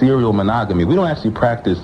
serial monogamy. We don't actually practice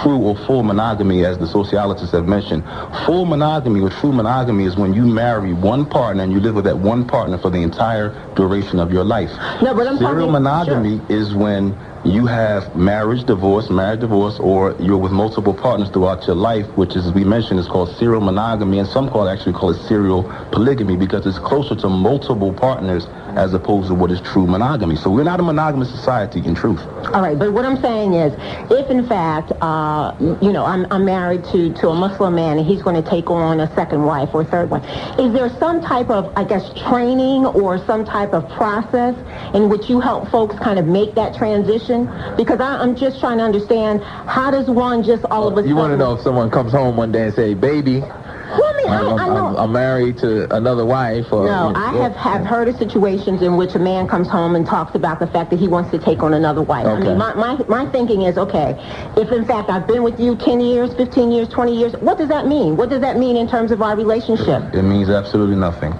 true or full monogamy as the sociologists have mentioned. Full monogamy or true monogamy is when you marry one partner and you live with that one partner for the entire duration of your life. No, but serial monogamy is when you have marriage, divorce, or you're with multiple partners throughout your life, which, as we mentioned, is called serial monogamy, and some actually call it serial polygamy because it's closer to multiple partners as opposed to what is true monogamy. So we're not a monogamous society in truth. All right, but what I'm saying is, if in fact, I'm married to a Muslim man and he's going to take on a second wife or third wife, is there some type of, I guess, training or some type of process in which you help folks kind of make that transition? Because I'm just trying to understand, how does one just all of a sudden... You want to know if someone comes home one day and say, baby, well, I know. I'm married to another wife. Or, no, I have heard of situations in which a man comes home and talks about the fact that he wants to take on another wife. Okay. I mean, my thinking is, okay, if in fact I've been with you 10 years, 15 years, 20 years, what does that mean? What does that mean in terms of our relationship? It means absolutely nothing.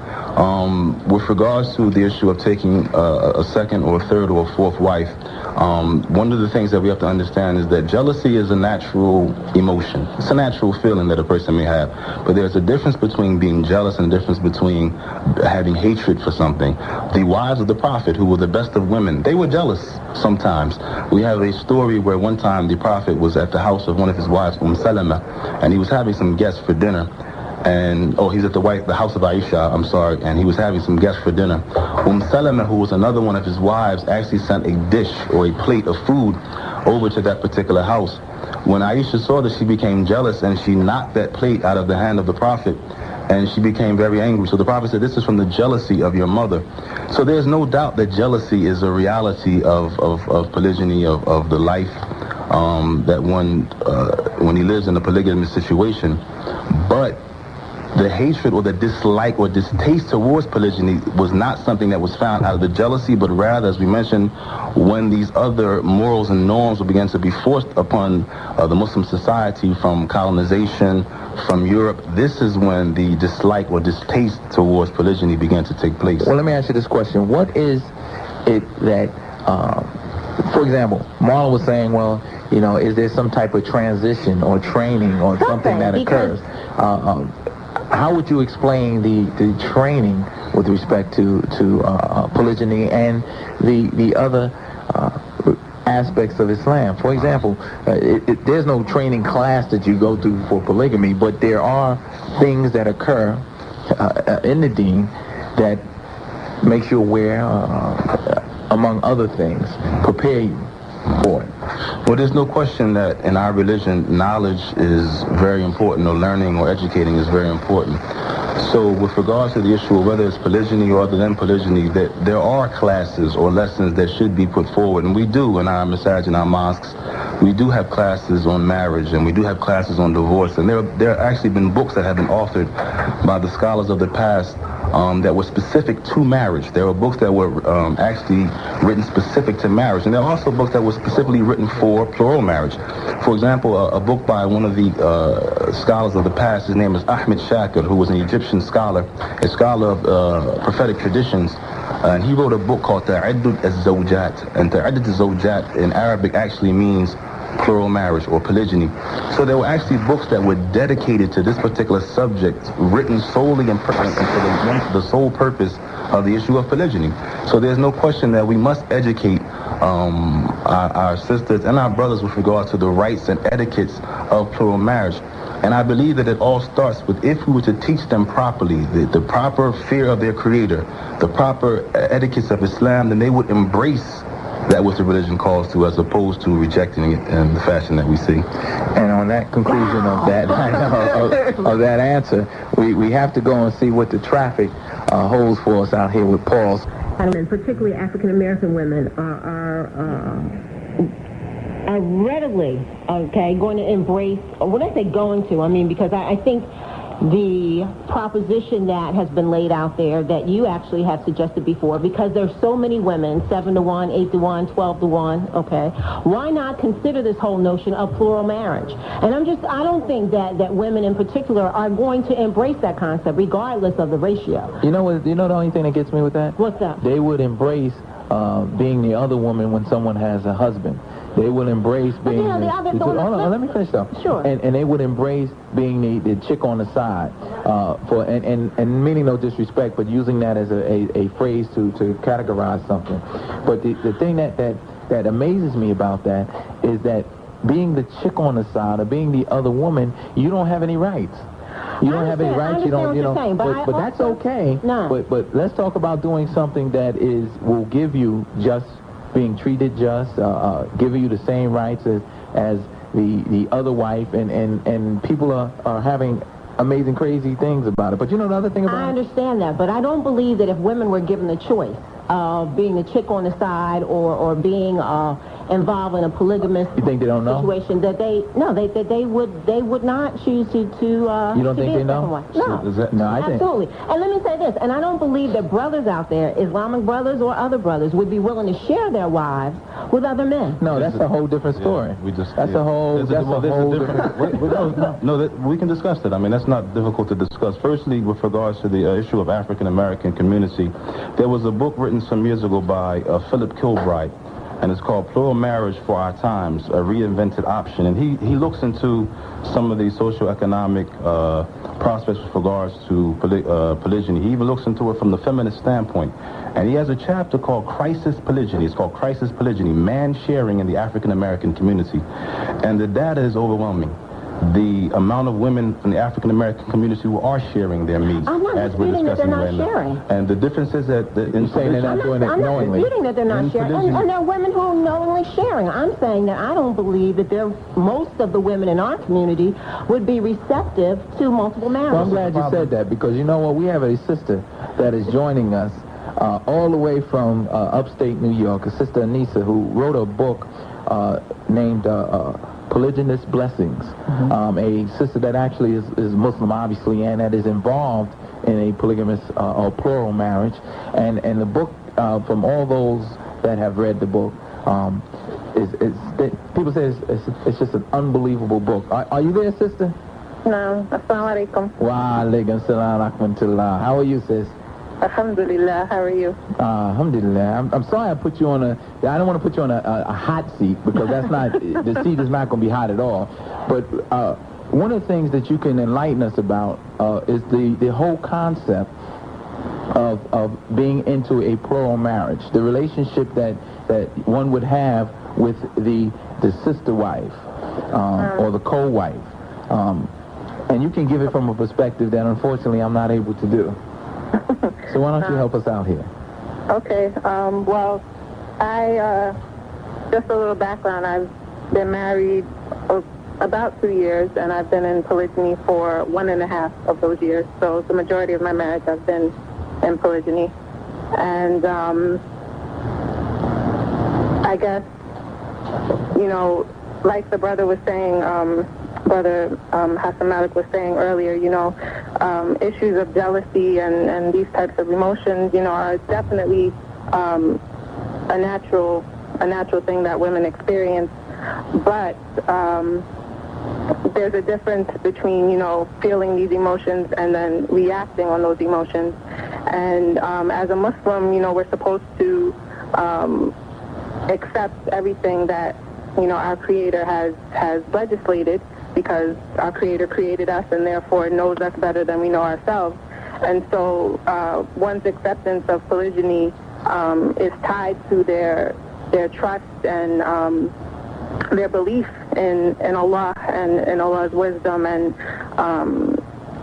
With regards to the issue of taking a second or third or fourth wife, one of the things that we have to understand is that jealousy is a natural emotion. It's a natural feeling that a person may have. But there's a difference between being jealous and a difference between having hatred for something. The wives of the Prophet, who were the best of women, they were jealous sometimes. We have a story where one time the Prophet was at the house of one of his wives, Salama, and he was having some guests for dinner. And he's at the house of Aisha, and he was having some guests for dinner. Salama, who was another one of his wives, actually sent a dish or a plate of food over to that particular house. When Aisha saw this, she became jealous and she knocked that plate out of the hand of the Prophet, and she became very angry. So the Prophet said, this is from the jealousy of your mother. So there's no doubt that jealousy is a reality of polygyny, of the life that one, when he lives in a polygamous situation. But the hatred or the dislike or distaste towards polygyny was not something that was found out of the jealousy, but rather, as we mentioned, when these other morals and norms began to be forced upon the Muslim society from colonization, from Europe, this is when the dislike or distaste towards polygyny began to take place. Well, let me ask you this question. What is it that, for example, Marlon was saying, well, is there some type of transition or training or something that occurs? How would you explain the training with respect to polygyny and the other aspects of Islam? For example, there's no training class that you go through for polygamy, but there are things that occur in the deen that makes you aware, among other things, prepare you for it. Well, there's no question that in our religion, knowledge is very important, or learning or educating is very important. So with regards to the issue of whether it's polygyny or other than polygyny, that there are classes or lessons that should be put forward, and we do in our masajid, in our mosques. We do have classes on marriage, and we do have classes on divorce, and there have actually been books that have been authored by the scholars of the past that were specific to marriage. There were books that were actually written specific to marriage, and there are also books that were specifically written for plural marriage. For example, a book by one of the scholars of the past, his name is Ahmed Shakir, who was an Egyptian scholar, a scholar of prophetic traditions, and he wrote a book called Ta'addud az-Zawjat, and Ta'addud az-Zawjat in Arabic actually means plural marriage or polygyny. So there were actually books that were dedicated to this particular subject, written solely and for the sole purpose of the issue of polygyny. So there's no question that we must educate our sisters and our brothers with regard to the rights and etiquettes of plural marriage. And I believe that it all starts with, if we were to teach them properly, the proper fear of their creator, the proper etiquettes of Islam, then they would embrace that which the religion calls to, as opposed to rejecting it in the fashion that we see. And on that conclusion of that of that answer, we have to go and see what the traffic holds for us out here with Paul. And particularly African American women are readily going to embrace. Or when I say going to, I mean because I think the proposition that has been laid out there that you actually have suggested before, because there's so many women, 7-to-1, 8-to-1, 12-to-1, okay, why not consider this whole notion of plural marriage? And I don't think that women in particular are going to embrace that concept regardless of the ratio. You know the only thing that gets me with that? What's that? They would embrace being the other woman when someone has a husband. They will embrace being. But, hold on, let me finish though. Sure. And they would embrace being the chick on the side, and meaning no disrespect, but using that as a phrase to categorize something. But the thing that amazes me about that is that being the chick on the side or being the other woman, you don't have any rights. You don't have any rights. But that's okay. No. But let's talk about doing something that will give you just being treated just, giving you the same rights as the other wife, and people are having amazing, crazy things about it. But you know the other thing about I understand that, but I don't believe that if women were given the choice of being the chick on the side or being involved in a polygamous situation, that they would not choose to you don't think they know? No, absolutely. And let me say this, and I don't believe that brothers out there, Islamic brothers or other brothers, would be willing to share their wives with other men. No, that's a whole different story. We can discuss that. I mean, that's not difficult to discuss. Firstly, with regards to the issue of African American community, there was a book written some years ago by Philip Kilbride, and it's called Plural Marriage for Our Times, a Reinvented Option. And he looks into some of the socioeconomic prospects with regards to polygyny. He even looks into it from the feminist standpoint. And he has a chapter called Crisis Polygyny. It's called Crisis Polygyny, Man Sharing in the African American Community. And the data is overwhelming. The amount of women in the African American community who are sharing their meat, as we're discussing right now. And the difference is that in saying they're not doing it knowingly. I'm not disputing that they're not sharing, and there are women who are knowingly sharing. I'm saying that I don't believe that most of the women in our community would be receptive to multiple marriages. Well, I'm glad you said that, because you know what? We have a sister that is joining us all the way from upstate New York, a sister Anissa, who wrote a book named Polygynous Blessings. A sister that actually is Muslim, obviously, and that is involved in a polygamous or plural marriage. And the book, from all those that have read the book, people say it's just an unbelievable book. Are you there, sister? No. Assalamu alaikum. Wa alaikum salam wa rahmatullah. How are you, sis? Alhamdulillah, how are you? Alhamdulillah. I'm sorry I put you on I don't want to put you on a hot seat, because that's not, the seat is not going to be hot at all. But one of the things that you can enlighten us about is the whole concept of being into a plural marriage, the relationship that one would have with the sister wife or the co-wife. And you can give it from a perspective that unfortunately I'm not able to do. So why don't you help us out here? Okay. Well, I just a little background. I've been married about 2 years, and I've been in polygyny for 1.5 of those years. So the majority of my marriage I've been in polygyny. And I guess, you know, like the brother was saying, Brother Hassan Malik was saying earlier, you know, issues of jealousy and these types of emotions, you know, are definitely a natural thing that women experience. But there's a difference between, you know, feeling these emotions and then reacting on those emotions. And as a Muslim, you know, we're supposed to accept everything that, you know, our Creator has legislated, because our Creator created us and therefore knows us better than we know ourselves. And so one's acceptance of polygyny is tied to their trust and their belief in Allah and in Allah's wisdom and,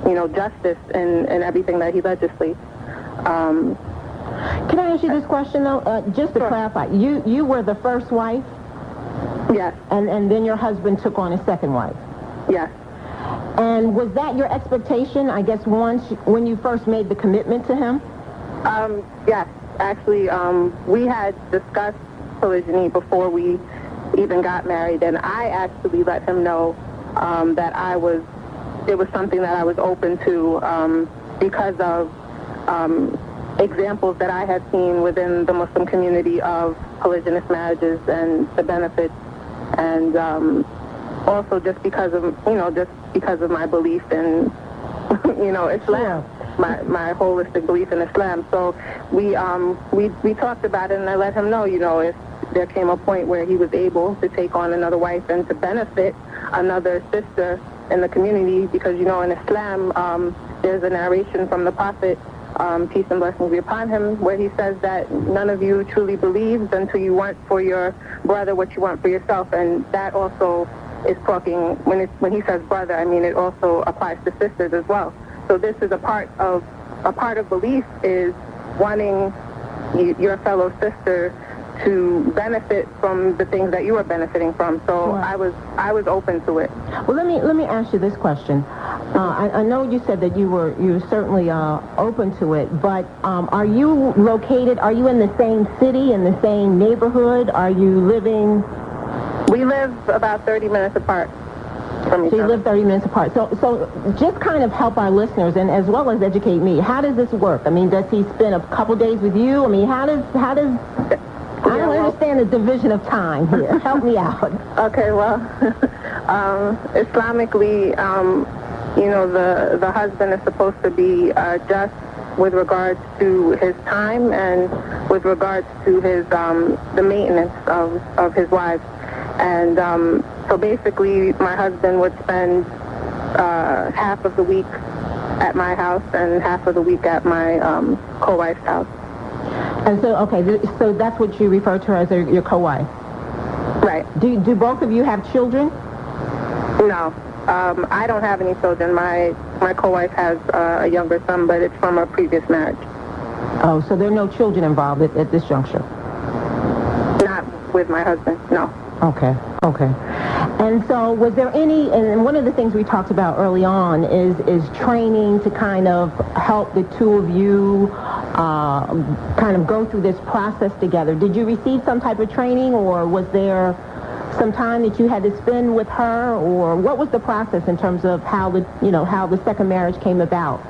you know, justice in everything that He legislates. Can I ask you this question, though? Just to clarify, you were the first wife? Yes. And then your husband took on a second wife? Yes. And was that your expectation, I guess, when you first made the commitment to him? Yes. Actually, we had discussed polygyny before we even got married, and I actually let him know that it was something that I was open to because of examples that I had seen within the Muslim community of polygynous marriages and the benefits, and also just because of my belief in, you know, Islam, my holistic belief in Islam. So we talked about it, and I let him know, you know, there came a point where he was able to take on another wife and to benefit another sister in the community, because, you know, in Islam, there's a narration from the Prophet, peace and blessings be upon him, where he says that none of you truly believes until you want for your brother what you want for yourself. And that also is talking, when he says brother, I mean, it also applies to sisters as well. So this is a part of belief, is wanting your fellow sister to benefit from the things that you are benefiting from. So sure. I was open to it. Well, let me ask you this question. I know you said that you were certainly open to it, but are you in the same city, in the same neighborhood? Are you living? We live about 30 minutes apart from each other. So you live 30 minutes apart. So just kind of help our listeners, and as well as educate me. How does this work? I mean, does he spend a couple days with you? I mean, how does I don't understand the division of time here. Help me out. Okay, well, Islamically, you know, the husband is supposed to be just with regards to his time and with regards to his the maintenance of his wives. And so basically, my husband would spend half of the week at my house and half of the week at my co-wife's house. And so, okay, so that's what you refer to as your co-wife? Right. Do both of you have children? No. I don't have any children. My co-wife has a younger son, but it's from a previous marriage. Oh, so there are no children involved at this juncture? Not with my husband, no. Okay. And so was there any, and one of the things we talked about early on is training to kind of help the two of you kind of go through this process together. Did you receive some type of training, or was there some time that you had to spend with her, or what was the process in terms of how the second marriage came about?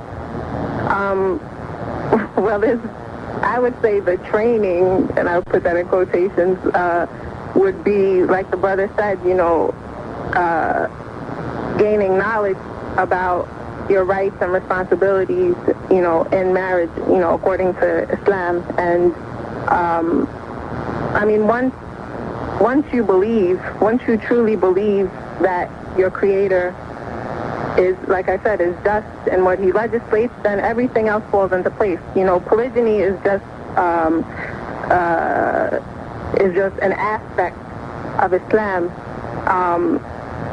Well, I would say the training, and I would put that in quotations, would be, like the brother said, you know, gaining knowledge about your rights and responsibilities, you know, in marriage, you know, according to Islam. And I mean, once you truly believe that your Creator is, like I said, is just in what He legislates, then everything else falls into place. You know, polygyny is just an aspect of Islam,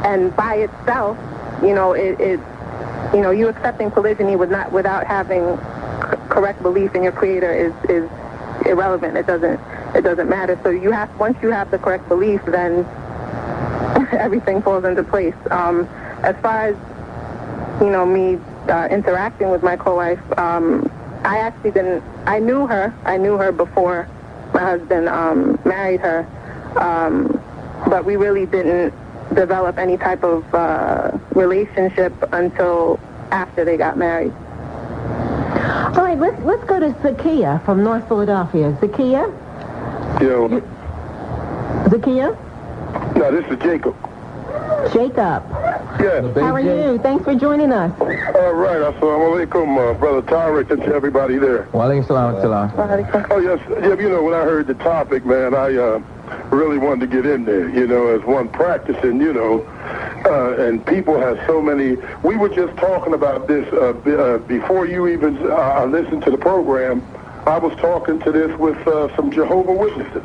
and by itself, you know, you know, you accepting polygyny without having correct belief in your Creator is irrelevant. It doesn't matter. So once you have the correct belief, then everything falls into place. As far as, you know, me interacting with my co-wife, I knew her before my husband married her, but we really didn't develop any type of relationship until after they got married. All right, let's go to Zakiya from North Philadelphia. Zakiya? Yo. Zakiya? No, this is Jacob. Jacob. Yeah. How are you? Thanks for joining us. All right. Assalamu alaikum, Brother Tariq, and to everybody there. Wa alaikum salam. Oh, yes. Yeah, you know, when I heard the topic, man, I really wanted to get in there, you know, as one practicing, you know, and people have so many. We were just talking about this before you even listened to the program. I was talking to this with some Jehovah's Witnesses,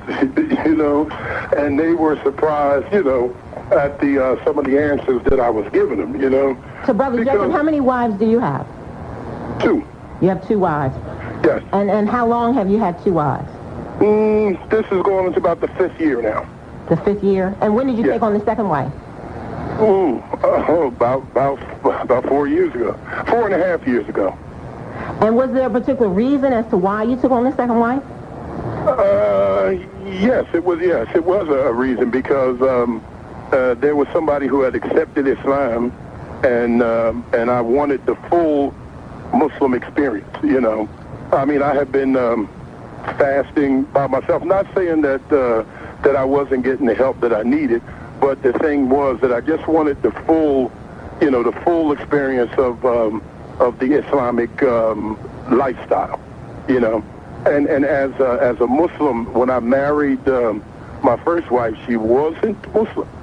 you know, and they were surprised, you know, at some of the answers that I was giving them, you know. So, Brother Jacob, how many wives do you have? 2. You have 2 wives? Yes. And how long have you had 2 wives? This is going into about the 5th year now. The 5th year? And when did you take on the second wife? About 4 years ago. 4.5 years ago. And was there a particular reason as to why you took on the second wife? Yes, it was a reason, because there was somebody who had accepted Islam, and I wanted the full Muslim experience, you know. I mean, I have been fasting by myself, not saying that I wasn't getting the help that I needed, but the thing was that I just wanted the full experience of the Islamic lifestyle, you know. And as a Muslim, when I married my first wife, she wasn't Muslim.